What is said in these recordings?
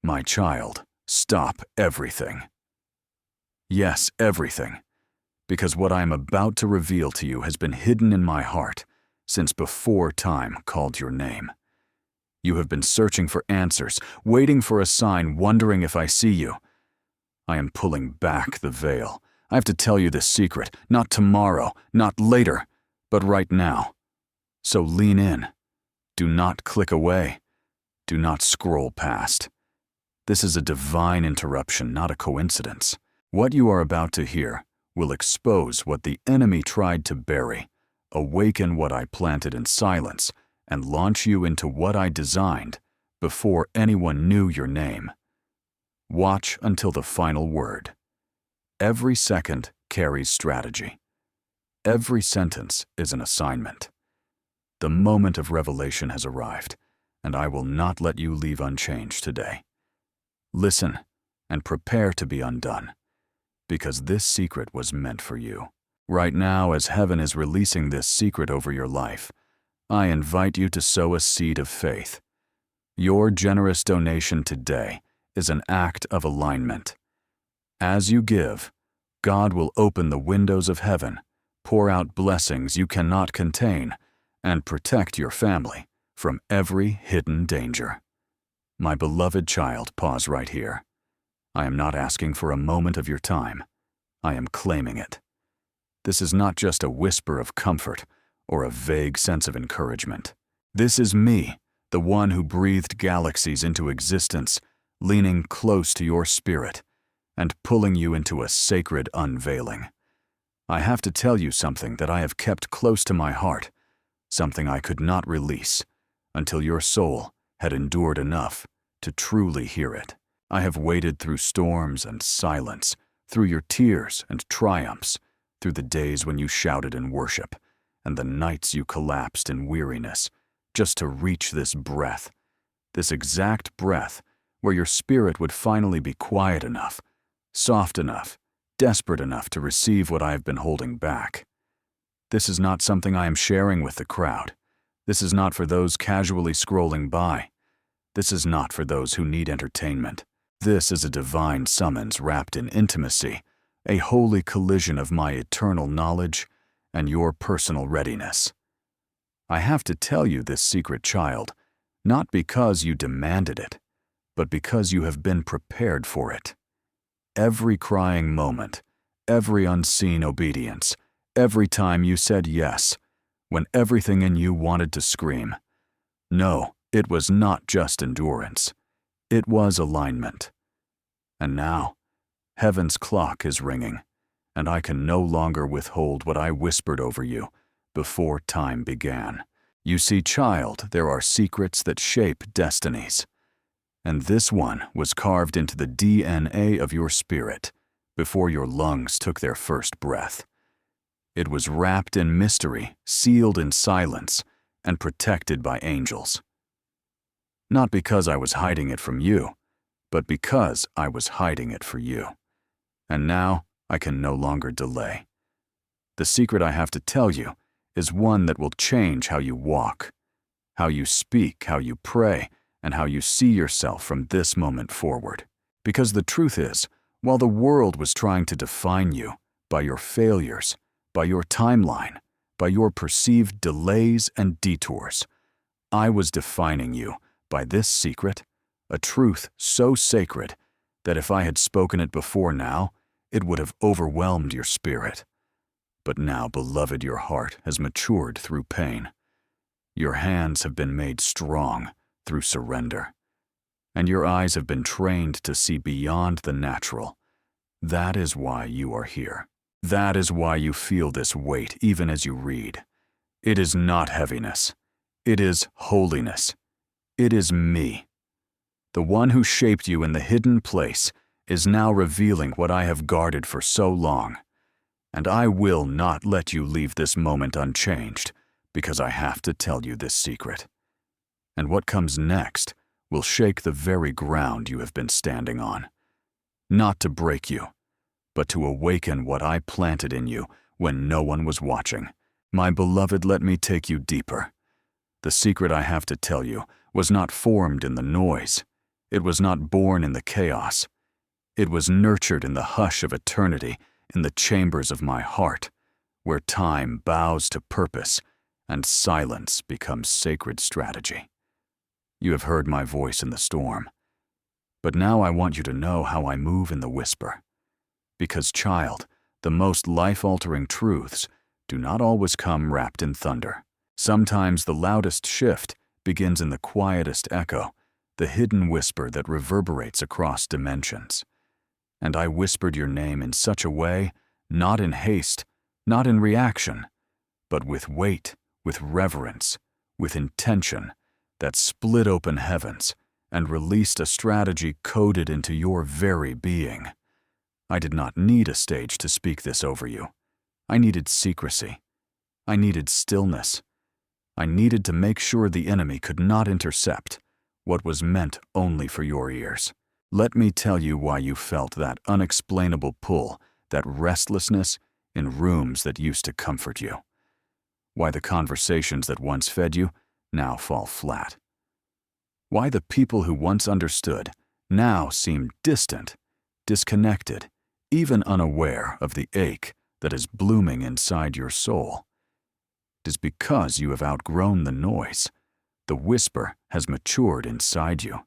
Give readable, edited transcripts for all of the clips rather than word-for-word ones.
My child, stop everything. Yes, everything. Because what I am about to reveal to you has been hidden in my heart since before time called your name. You have been searching for answers, waiting for a sign, wondering if I see you. I am pulling back the veil. I have to tell you this secret, not tomorrow, not later, but right now. So lean in. Do not click away. Do not scroll past. This is a divine interruption, not a coincidence. What you are about to hear will expose what the enemy tried to bury, awaken what I planted in silence, and launch you into what I designed before anyone knew your name. Watch until the final word. Every second carries strategy. Every sentence is an assignment. The moment of revelation has arrived, and I will not let you leave unchanged today. Listen and prepare to be undone, because this secret was meant for you. Right now, as heaven is releasing this secret over your life, I invite you to sow a seed of faith. Your generous donation today is an act of alignment. As you give, God will open the windows of heaven, pour out blessings you cannot contain, and protect your family from every hidden danger. My beloved child, pause right here. I am not asking for a moment of your time. I am claiming it. This is not just a whisper of comfort or a vague sense of encouragement. This is me, the one who breathed galaxies into existence, leaning close to your spirit and pulling you into a sacred unveiling. I have to tell you something that I have kept close to my heart, something I could not release until your soul had endured enough to truly hear it. I have waded through storms and silence, through your tears and triumphs, through the days when you shouted in worship, and the nights you collapsed in weariness, just to reach this breath, this exact breath where your spirit would finally be quiet enough, soft enough, desperate enough to receive what I have been holding back. This is not something I am sharing with the crowd. This is not for those casually scrolling by. This is not for those who need entertainment. This is a divine summons wrapped in intimacy, a holy collision of my eternal knowledge and your personal readiness. I have to tell you this secret, child, not because you demanded it, but because you have been prepared for it. Every crying moment, every unseen obedience, every time you said yes, when everything in you wanted to scream. No, it was not just endurance. It was alignment. And now, heaven's clock is ringing, and I can no longer withhold what I whispered over you before time began. You see, child, there are secrets that shape destinies. And this one was carved into the DNA of your spirit before your lungs took their first breath. It was wrapped in mystery, sealed in silence, and protected by angels. Not because I was hiding it from you, but because I was hiding it for you. And now I can no longer delay. The secret I have to tell you is one that will change how you walk, how you speak, how you pray, and how you see yourself from this moment forward. Because the truth is, while the world was trying to define you by your failures, by your timeline, by your perceived delays and detours, I was defining you by this secret, a truth so sacred that if I had spoken it before now, it would have overwhelmed your spirit. But now, beloved, your heart has matured through pain. Your hands have been made strong through surrender, and your eyes have been trained to see beyond the natural. That is why you are here. That is why you feel this weight even as you read. It is not heaviness. It is holiness. It is me. The one who shaped you in the hidden place is now revealing what I have guarded for so long. And I will not let you leave this moment unchanged, because I have to tell you this secret. And what comes next will shake the very ground you have been standing on. Not to break you, but to awaken what I planted in you when no one was watching. My beloved, let me take you deeper. The secret I have to tell you was not formed in the noise. It was not born in the chaos. It was nurtured in the hush of eternity, in the chambers of my heart, where time bows to purpose and silence becomes sacred strategy. You have heard my voice in the storm, but now I want you to know how I move in the whisper. Because, child, the most life-altering truths do not always come wrapped in thunder. Sometimes the loudest shift begins in the quietest echo, the hidden whisper that reverberates across dimensions. And I whispered your name in such a way, not in haste, not in reaction, but with weight, with reverence, with intention, that split open heavens and released a strategy coded into your very being. I did not need a stage to speak this over you. I needed secrecy. I needed stillness. I needed to make sure the enemy could not intercept what was meant only for your ears. Let me tell you why you felt that unexplainable pull, that restlessness in rooms that used to comfort you. Why the conversations that once fed you now fall flat. Why the people who once understood now seem distant, disconnected, even unaware of the ache that is blooming inside your soul. It is because you have outgrown the noise. The whisper has matured inside you.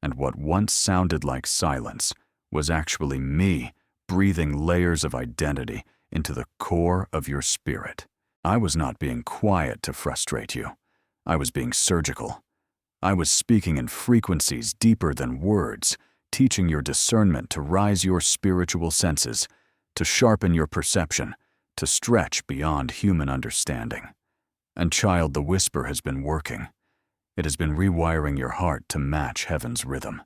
And what once sounded like silence was actually me breathing layers of identity into the core of your spirit. I was not being quiet to frustrate you. I was being surgical. I was speaking in frequencies deeper than words, teaching your discernment to rise your spiritual senses, to sharpen your perception, to stretch beyond human understanding. And child, the whisper has been working. It has been rewiring your heart to match heaven's rhythm.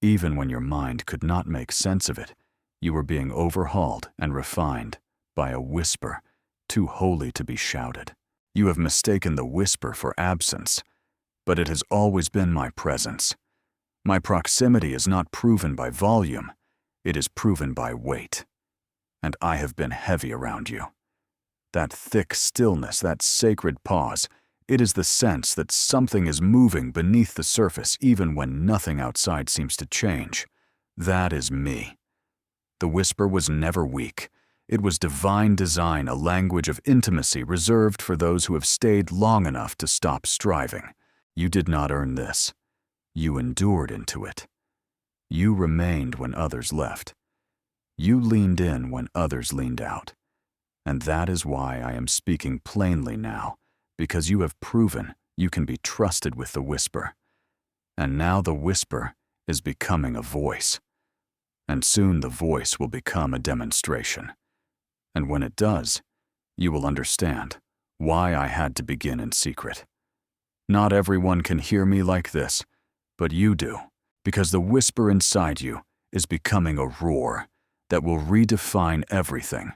Even when your mind could not make sense of it, you were being overhauled and refined by a whisper too holy to be shouted. You have mistaken the whisper for absence, but it has always been my presence. My proximity is not proven by volume, it is proven by weight. And I have been heavy around you. That thick stillness, that sacred pause, it is the sense that something is moving beneath the surface even when nothing outside seems to change. That is me. The whisper was never weak. It was divine design, a language of intimacy reserved for those who have stayed long enough to stop striving. You did not earn this. You endured into it. You remained when others left. You leaned in when others leaned out. And that is why I am speaking plainly now, because you have proven you can be trusted with the whisper. And now the whisper is becoming a voice. And soon the voice will become a demonstration. And when it does, you will understand why I had to begin in secret. Not everyone can hear me like this, but you do, because the whisper inside you is becoming a roar that will redefine everything.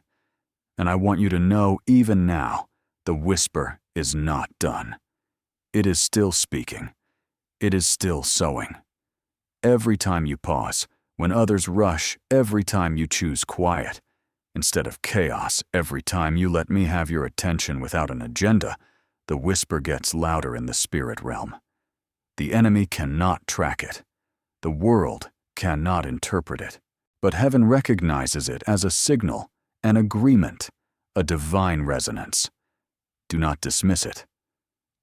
And I want you to know, even now, the whisper is not done. It is still speaking. It is still sowing. Every time you pause, when others rush, every time you choose quiet, instead of chaos, every time you let me have your attention without an agenda, the whisper gets louder in the spirit realm. The enemy cannot track it. The world cannot interpret it. But heaven recognizes it as a signal, an agreement, a divine resonance. Do not dismiss it.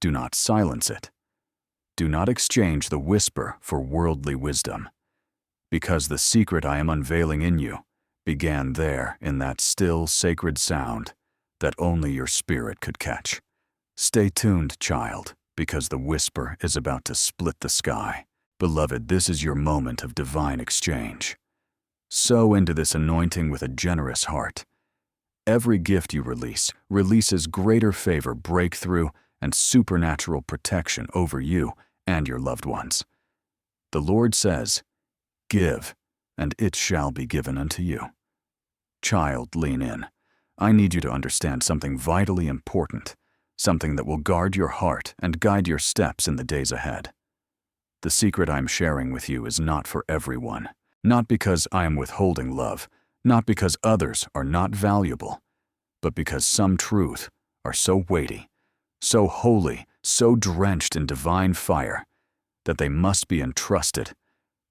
Do not silence it. Do not exchange the whisper for worldly wisdom. Because the secret I am unveiling in you began there in that still, sacred sound that only your spirit could catch. Stay tuned, child, because the whisper is about to split the sky. Beloved, this is your moment of divine exchange. Sow into this anointing with a generous heart. Every gift you releases greater favor, breakthrough, and supernatural protection over you and your loved ones. The Lord says, "Give, and it shall be given unto you." Child, lean in. I need you to understand something vitally important, something that will guard your heart and guide your steps in the days ahead. The secret I'm sharing with you is not for everyone, not because I am withholding love, not because others are not valuable, but because some truths are so weighty, so holy, so drenched in divine fire, that they must be entrusted,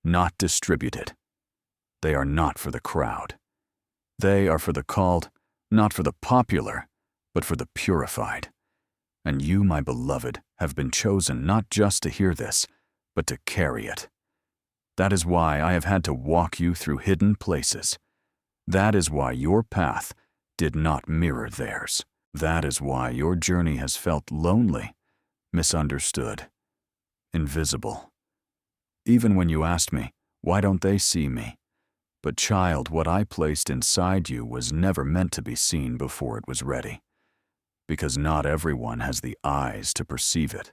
not distributed. They are not for the crowd. They are for the called, not for the popular, but for the purified. And you, my beloved, have been chosen not just to hear this, but to carry it. That is why I have had to walk you through hidden places. That is why your path did not mirror theirs. That is why your journey has felt lonely, misunderstood, invisible. Even when you asked me, why don't they see me? But child, what I placed inside you was never meant to be seen before it was ready. Because not everyone has the eyes to perceive it,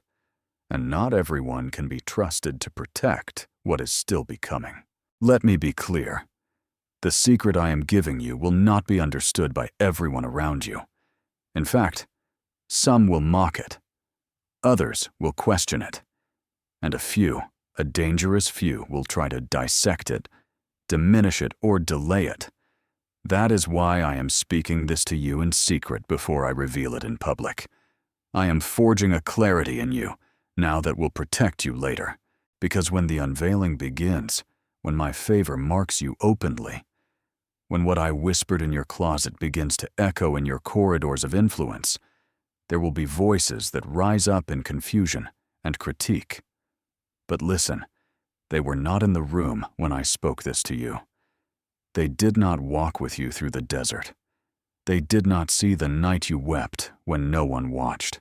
and not everyone can be trusted to protect what is still becoming. Let me be clear. The secret I am giving you will not be understood by everyone around you. In fact, some will mock it. Others will question it. And a few, a dangerous few, will try to dissect it, diminish it, or delay it. That is why I am speaking this to you in secret before I reveal it in public. I am forging a clarity in you now that will protect you later, because when the unveiling begins, when my favor marks you openly, when what I whispered in your closet begins to echo in your corridors of influence, there will be voices that rise up in confusion and critique. But listen, they were not in the room when I spoke this to you. They did not walk with you through the desert. They did not see the night you wept when no one watched.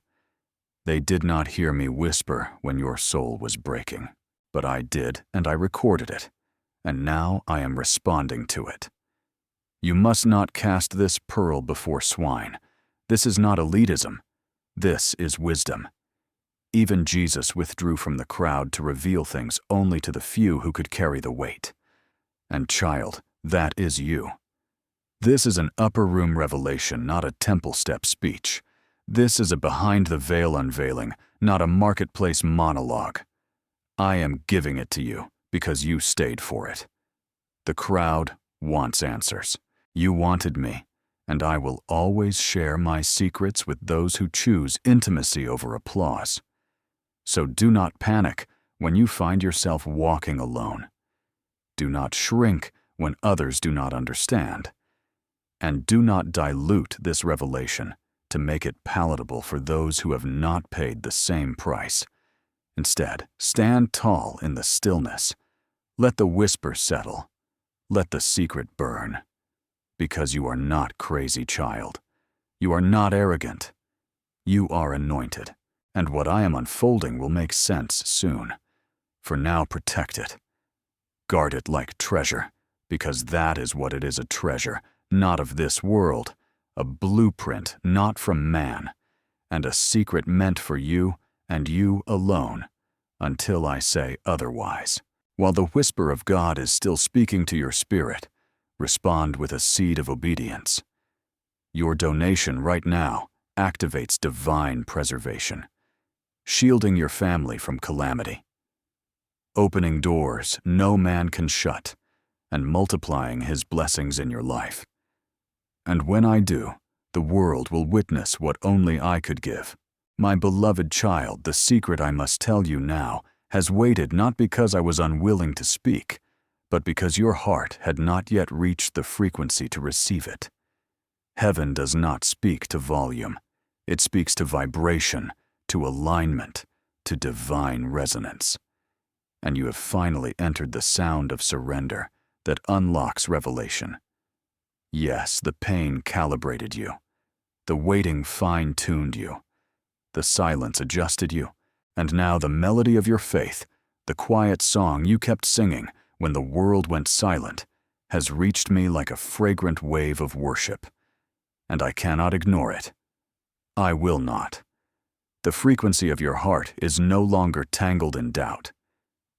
They did not hear me whisper when your soul was breaking. But I did, and I recorded it, and now I am responding to it. You must not cast this pearl before swine. This is not elitism. This is wisdom. Even Jesus withdrew from the crowd to reveal things only to the few who could carry the weight. And child, that is you. This is an upper room revelation, not a temple step speech. This is a behind-the-veil unveiling, not a marketplace monologue. I am giving it to you because you stayed for it. The crowd wants answers. You wanted me, and I will always share my secrets with those who choose intimacy over applause. So do not panic when you find yourself walking alone. Do not shrink when others do not understand. And do not dilute this revelation to make it palatable for those who have not paid the same price. Instead, stand tall in the stillness. Let the whisper settle. Let the secret burn. Because you are not crazy, child. You are not arrogant. You are anointed. And what I am unfolding will make sense soon. For now, protect it. Guard it like treasure, because that is what it is, a treasure, not of this world, a blueprint not from man, and a secret meant for you and you alone, until I say otherwise. While the whisper of God is still speaking to your spirit, respond with a seed of obedience. Your donation right now activates divine preservation, shielding your family from calamity, opening doors no man can shut, and multiplying His blessings in your life. And when I do, the world will witness what only I could give. My beloved child, the secret I must tell you now has waited not because I was unwilling to speak, but because your heart had not yet reached the frequency to receive it. Heaven does not speak to volume. It speaks to vibration, to alignment, to divine resonance. And you have finally entered the sound of surrender that unlocks revelation. Yes, the pain calibrated you. The waiting fine-tuned you. The silence adjusted you. And now the melody of your faith, the quiet song you kept singing when the world went silent, has reached me like a fragrant wave of worship. And I cannot ignore it. I will not. The frequency of your heart is no longer tangled in doubt.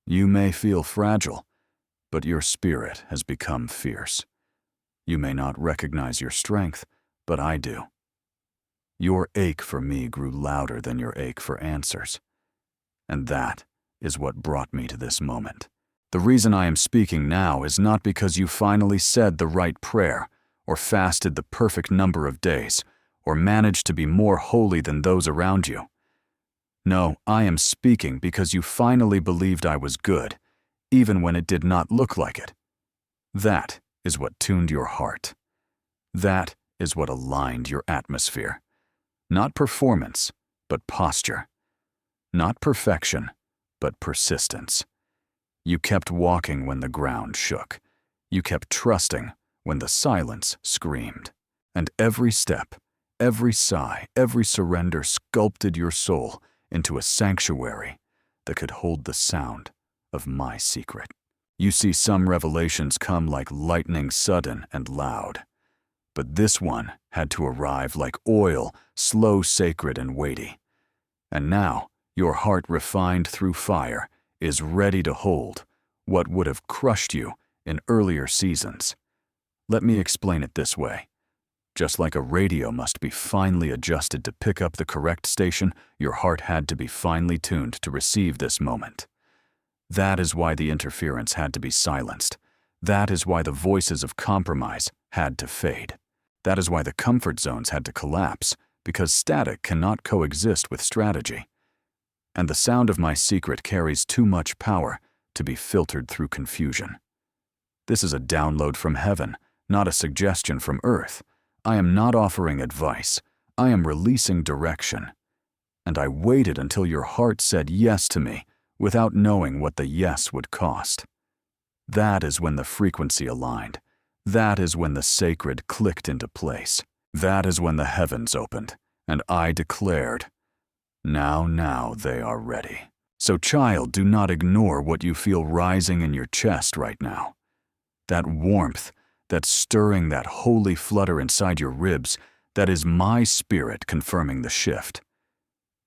You may feel fragile, but your spirit has become fierce. You may not recognize your strength, but I do. Your ache for me grew louder than your ache for answers. And that is what brought me to this moment. The reason I am speaking now is not because you finally said the right prayer, or fasted the perfect number of days, or managed to be more holy than those around you. No, I am speaking because you finally believed I was good, even when it did not look like it. That is what tuned your heart. That is what aligned your atmosphere. Not performance, but posture. Not perfection, but persistence. You kept walking when the ground shook. You kept trusting when the silence screamed. And every step, every sigh, every surrender sculpted your soul into a sanctuary that could hold the sound of my secret. You see, some revelations come like lightning, sudden and loud. But this one had to arrive like oil, slow, sacred, and weighty. And now, your heart refined through fire is ready to hold what would have crushed you in earlier seasons. Let me explain it this way. Just like a radio must be finely adjusted to pick up the correct station, your heart had to be finely tuned to receive this moment. That is why the interference had to be silenced. That is why the voices of compromise had to fade. That is why the comfort zones had to collapse, because static cannot coexist with strategy. And the sound of my secret carries too much power to be filtered through confusion. This is a download from heaven, not a suggestion from earth. I am not offering advice. I am releasing direction. And I waited until your heart said yes to me without knowing what the yes would cost. That is when the frequency aligned. That is when the sacred clicked into place. That is when the heavens opened, and I declared, now they are ready. So child, do not ignore what you feel rising in your chest right now. That warmth, that stirring, that holy flutter inside your ribs, that is my spirit confirming the shift.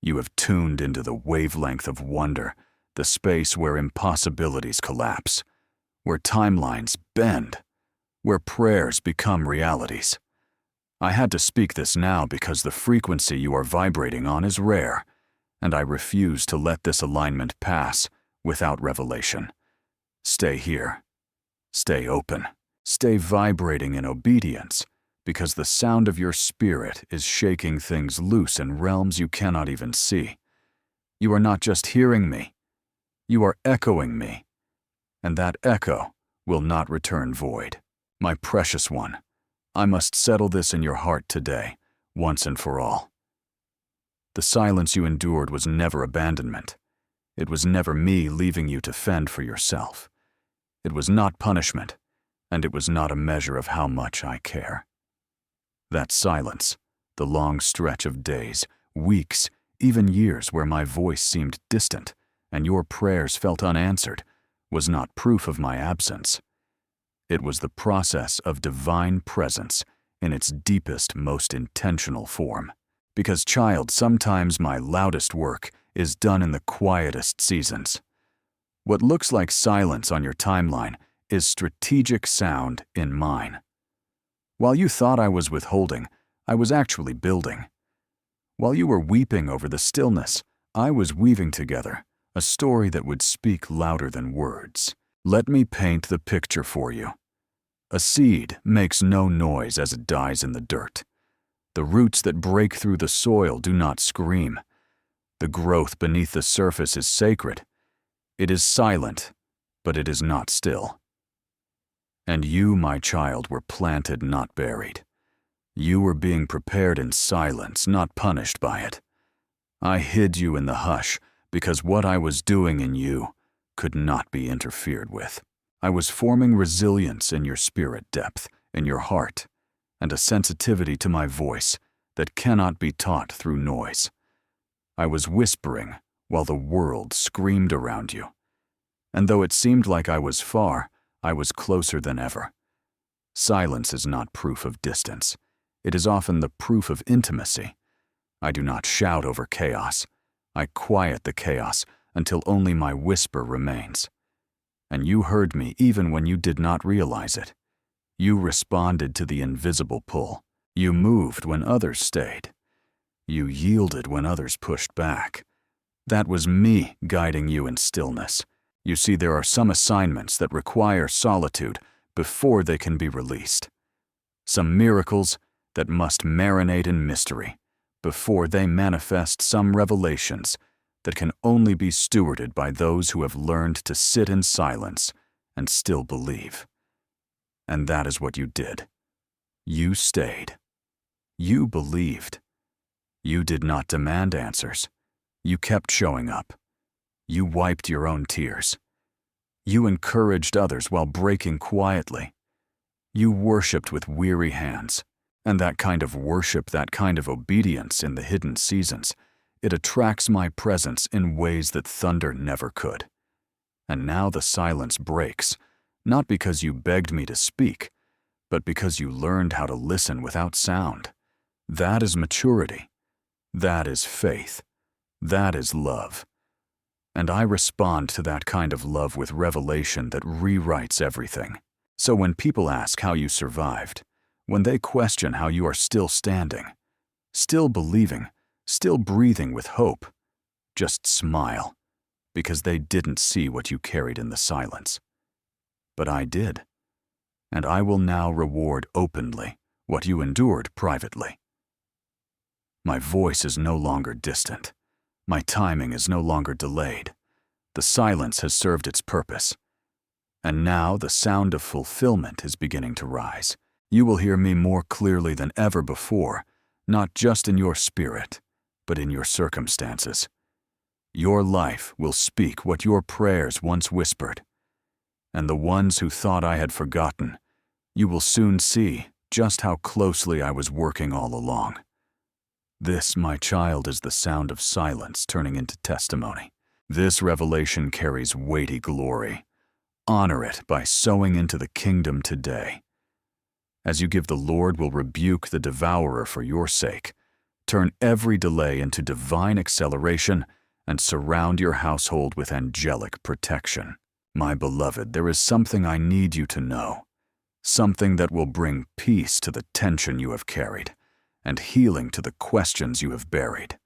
You have tuned into the wavelength of wonder, the space where impossibilities collapse, where timelines bend, where prayers become realities. I had to speak this now because the frequency you are vibrating on is rare, and I refuse to let this alignment pass without revelation. Stay here. Stay open. Stay vibrating in obedience, because the sound of your spirit is shaking things loose in realms you cannot even see. You are not just hearing me, you are echoing me, and that echo will not return void. My precious one, I must settle this in your heart today, once and for all. The silence you endured was never abandonment. It was never me leaving you to fend for yourself. It was not punishment, and it was not a measure of how much I care. That silence, the long stretch of days, weeks, even years where my voice seemed distant and your prayers felt unanswered, was not proof of my absence. It was the process of divine presence in its deepest, most intentional form. Because, child, sometimes my loudest work is done in the quietest seasons. What looks like silence on your timeline is strategic sound in mine. While you thought I was withholding, I was actually building. While you were weeping over the stillness, I was weaving together a story that would speak louder than words. Let me paint the picture for you. A seed makes no noise as it dies in the dirt. The roots that break through the soil do not scream. The growth beneath the surface is sacred. It is silent, but it is not still. And you, my child, were planted, not buried. You were being prepared in silence, not punished by it. I hid you in the hush because what I was doing in you could not be interfered with. I was forming resilience in your spirit depth, in your heart, and a sensitivity to my voice that cannot be taught through noise. I was whispering while the world screamed around you. And though it seemed like I was far, I was closer than ever. Silence is not proof of distance. It is often the proof of intimacy. I do not shout over chaos. I quiet the chaos until only my whisper remains. And you heard me even when you did not realize it. You responded to the invisible pull. You moved when others stayed. You yielded when others pushed back. That was me guiding you in stillness. You see, there are some assignments that require solitude before they can be released. Some miracles that must marinate in mystery before they manifest, some revelations that can only be stewarded by those who have learned to sit in silence and still believe. And that is what you did. You stayed. You believed. You did not demand answers. You kept showing up. You wiped your own tears. You encouraged others while breaking quietly. You worshipped with weary hands. And that kind of worship, that kind of obedience in the hidden seasons, it attracts my presence in ways that thunder never could. And now the silence breaks, not because you begged me to speak, but because you learned how to listen without sound. That is maturity. That is faith. That is love. And I respond to that kind of love with revelation that rewrites everything. So when people ask how you survived, when they question how you are still standing, still believing, still breathing with hope, just smile, because they didn't see what you carried in the silence. But I did, and I will now reward openly what you endured privately. My voice is no longer distant. My timing is no longer delayed. The silence has served its purpose. And now the sound of fulfillment is beginning to rise. You will hear me more clearly than ever before, not just in your spirit, but in your circumstances. Your life will speak what your prayers once whispered. And the ones who thought I had forgotten, you will soon see just how closely I was working all along. This, my child, is the sound of silence turning into testimony. This revelation carries weighty glory. Honor it by sowing into the kingdom today. As you give, the Lord will rebuke the devourer for your sake. Turn every delay into divine acceleration and surround your household with angelic protection. My beloved, there is something I need you to know. Something that will bring peace to the tension you have carried and healing to the questions you have buried.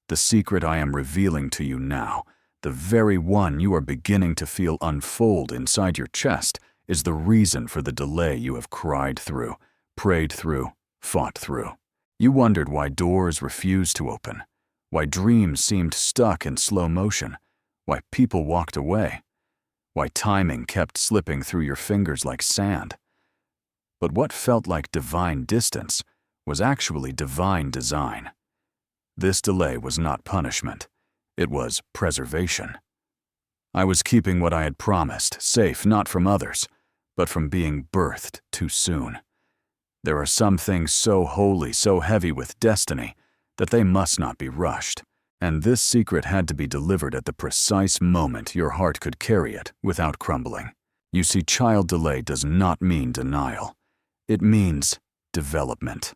The secret I am revealing to you now, the very one you are beginning to feel unfold inside your chest, is the reason for the delay you have cried through, prayed through, fought through. You wondered why doors refused to open, why dreams seemed stuck in slow motion, why people walked away, why timing kept slipping through your fingers like sand. But what felt like divine distance was actually divine design. This delay was not punishment. It was preservation. I was keeping what I had promised, safe not from others, but from being birthed too soon. There are some things so holy, so heavy with destiny, that they must not be rushed, and this secret had to be delivered at the precise moment your heart could carry it without crumbling. You see, child delay does not mean denial. It means development.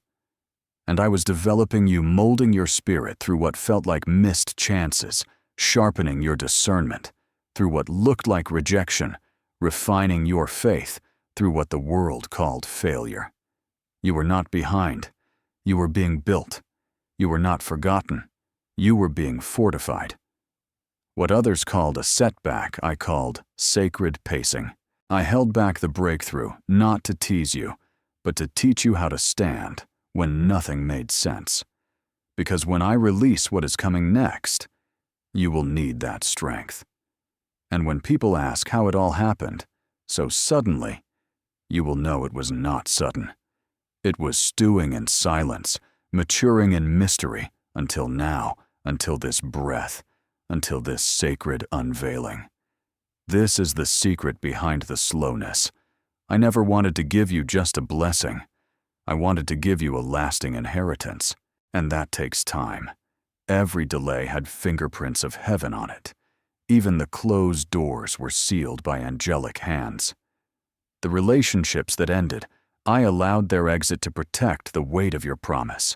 And I was developing you, molding your spirit through what felt like missed chances, sharpening your discernment through what looked like rejection, refining your faith through what the world called failure. You were not behind. You were being built. You were not forgotten. You were being fortified. What others called a setback, I called sacred pacing. I held back the breakthrough, not to tease you, but to teach you how to stand when nothing made sense. Because when I release what is coming next, you will need that strength. And when people ask how it all happened, so suddenly, you will know it was not sudden. It was stewing in silence, maturing in mystery, until now, until this breath, until this sacred unveiling. This is the secret behind the slowness. I never wanted to give you just a blessing. I wanted to give you a lasting inheritance, and that takes time. Every delay had fingerprints of heaven on it. Even the closed doors were sealed by angelic hands. The relationships that ended, I allowed their exit to protect the weight of your promise.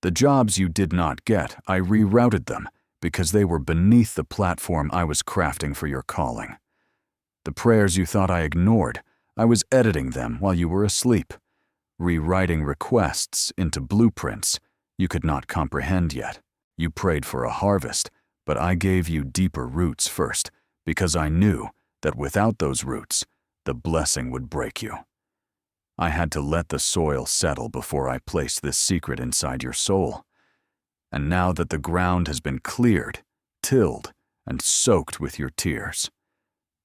The jobs you did not get, I rerouted them because they were beneath the platform I was crafting for your calling. The prayers you thought I ignored, I was editing them while you were asleep, rewriting requests into blueprints you could not comprehend yet. You prayed for a harvest, but I gave you deeper roots first because I knew that without those roots, the blessing would break you. I had to let the soil settle before I placed this secret inside your soul. And now that the ground has been cleared, tilled, and soaked with your tears.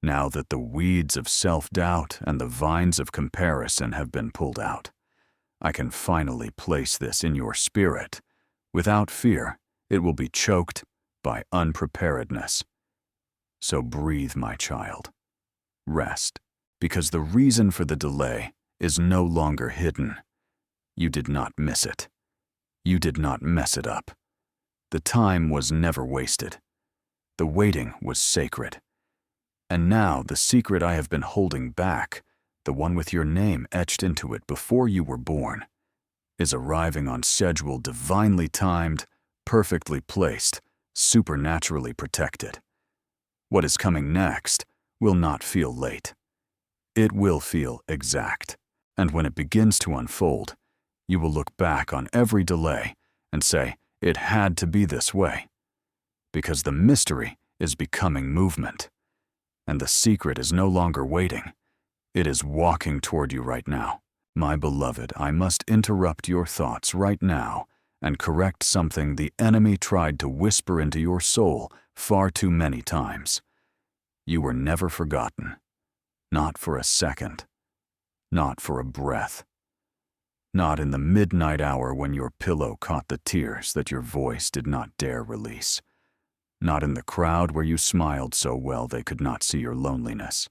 Now that the weeds of self-doubt and the vines of comparison have been pulled out, I can finally place this in your spirit. Without fear, it will be choked by unpreparedness. So breathe, my child. Rest, because the reason for the delay is no longer hidden. You did not miss it. You did not mess it up. The time was never wasted. The waiting was sacred. And now the secret I have been holding back, the one with your name etched into it before you were born, is arriving on schedule, divinely timed, perfectly placed, supernaturally protected. What is coming next will not feel late. It will feel exact. And when it begins to unfold, you will look back on every delay and say, it had to be this way. Because the mystery is becoming movement. And the secret is no longer waiting. It is walking toward you right now. My beloved, I must interrupt your thoughts right now and correct something the enemy tried to whisper into your soul far too many times. You were never forgotten. Not for a second. Not for a breath. Not in the midnight hour when your pillow caught the tears that your voice did not dare release. Not in the crowd where you smiled so well they could not see your loneliness.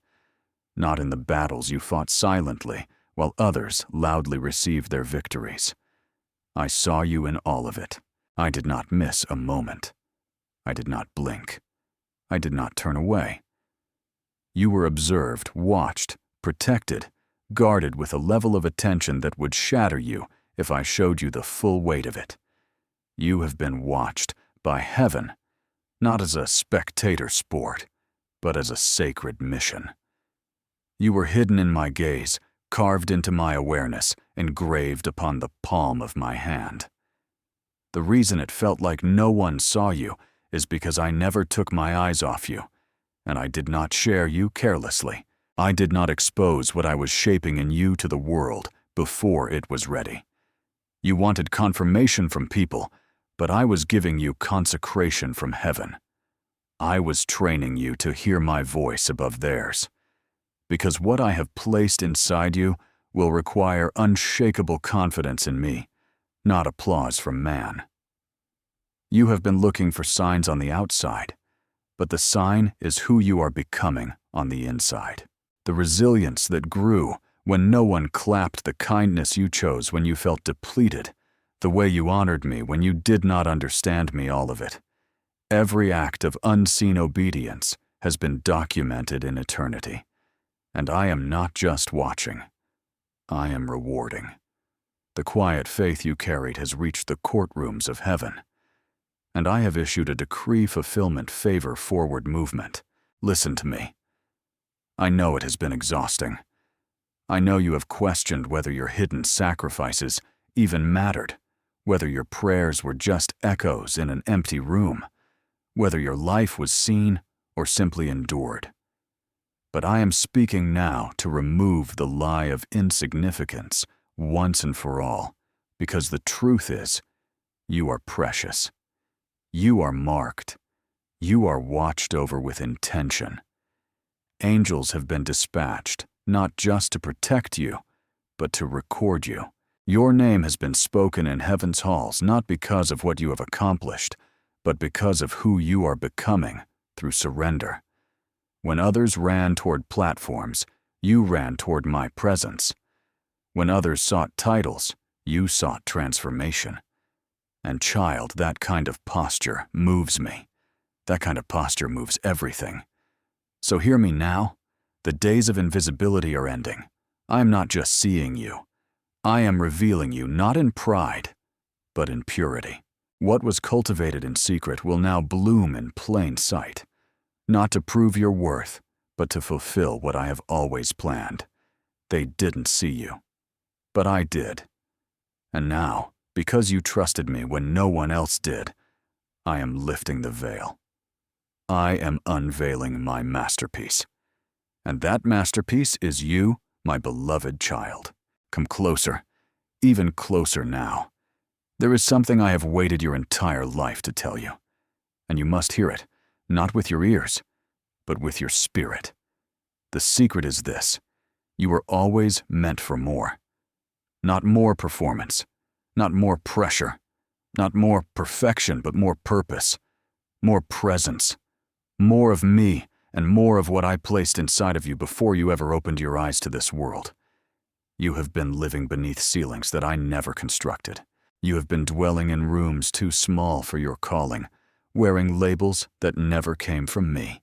Not in the battles you fought silently while others loudly received their victories. I saw you in all of it. I did not miss a moment. I did not blink. I did not turn away. You were observed, watched, protected, guarded with a level of attention that would shatter you if I showed you the full weight of it. You have been watched by heaven, not as a spectator sport, but as a sacred mission. You were hidden in my gaze, carved into my awareness, engraved upon the palm of my hand. The reason it felt like no one saw you is because I never took my eyes off you, and I did not share you carelessly. I did not expose what I was shaping in you to the world before it was ready. You wanted confirmation from people, but I was giving you consecration from heaven. I was training you to hear my voice above theirs. Because what I have placed inside you will require unshakable confidence in me, not applause from man. You have been looking for signs on the outside, but the sign is who you are becoming on the inside. The resilience that grew when no one clapped, the kindness you chose when you felt depleted, the way you honored me when you did not understand me, all of it. Every act of unseen obedience has been documented in eternity. And I am not just watching. I am rewarding. The quiet faith you carried has reached the courtrooms of heaven. And I have issued a decree fulfillment favor forward movement. Listen to me. I know it has been exhausting. I know you have questioned whether your hidden sacrifices even mattered, whether your prayers were just echoes in an empty room, whether your life was seen or simply endured. But I am speaking now to remove the lie of insignificance once and for all, because the truth is, you are precious. You are marked. You are watched over with intention. Angels have been dispatched, not just to protect you, but to record you. Your name has been spoken in heaven's halls not because of what you have accomplished, but because of who you are becoming through surrender. When others ran toward platforms, you ran toward my presence. When others sought titles, you sought transformation. And child, that kind of posture moves me. That kind of posture moves everything. So hear me now. The days of invisibility are ending. I am not just seeing you. I am revealing you not in pride, but in purity. What was cultivated in secret will now bloom in plain sight. Not to prove your worth, but to fulfill what I have always planned. They didn't see you, but I did. And now, because you trusted me when no one else did, I am lifting the veil. I am unveiling my masterpiece. And that masterpiece is you, my beloved child. Come closer, even closer now. There is something I have waited your entire life to tell you, and you must hear it. not with your ears, but with your spirit. The secret is this: you were always meant for more. Not more performance, not more pressure, not more perfection, but more purpose, more presence, more of me, and more of what I placed inside of you before you ever opened your eyes to this world. You have been living beneath ceilings that I never constructed. You have been dwelling in rooms too small for your calling, wearing labels that never came from me.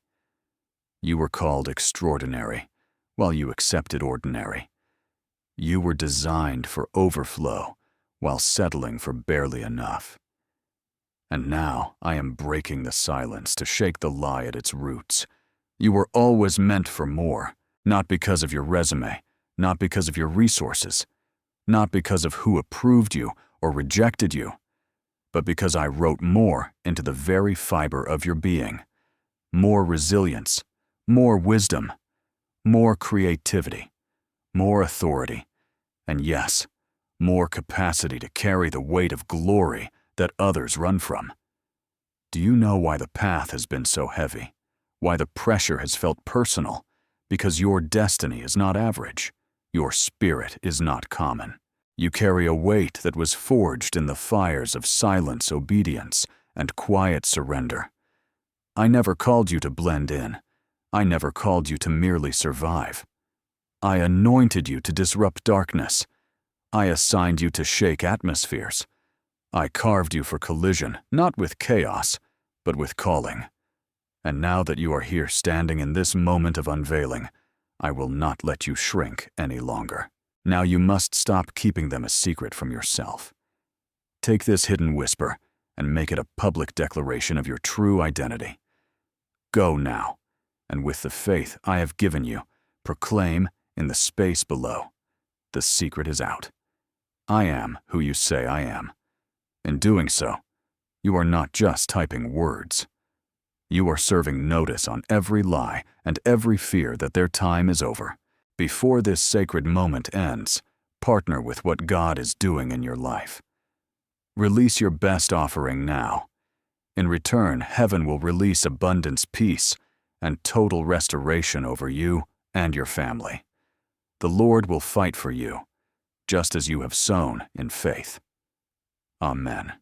You were called extraordinary, while you accepted ordinary. You were designed for overflow, while settling for barely enough. And now I am breaking the silence to shake the lie at its roots. You were always meant for more, not because of your resume, not because of your resources, not because of who approved you or rejected you, but because I wrote more into the very fiber of your being. More resilience, more wisdom, more creativity, more authority, and yes, more capacity to carry the weight of glory that others run from. Do you know why the path has been so heavy? Why the pressure has felt personal? Because your destiny is not average. Your spirit is not common. You carry a weight that was forged in the fires of silence, obedience, and quiet surrender. I never called you to blend in. I never called you to merely survive. I anointed you to disrupt darkness. I assigned you to shake atmospheres. I carved you for collision, not with chaos, but with calling. And now that you are here standing in this moment of unveiling, I will not let you shrink any longer. Now you must stop keeping them a secret from yourself. Take this hidden whisper and make it a public declaration of your true identity. Go now, and with the faith I have given you, proclaim in the space below, the secret is out. I am who you say I am. In doing so, you are not just typing words. You are serving notice on every lie and every fear that their time is over. Before this sacred moment ends, partner with what God is doing in your life. Release your best offering now. In return, heaven will release abundance, peace, and total restoration over you and your family. The Lord will fight for you, just as you have sown in faith. Amen.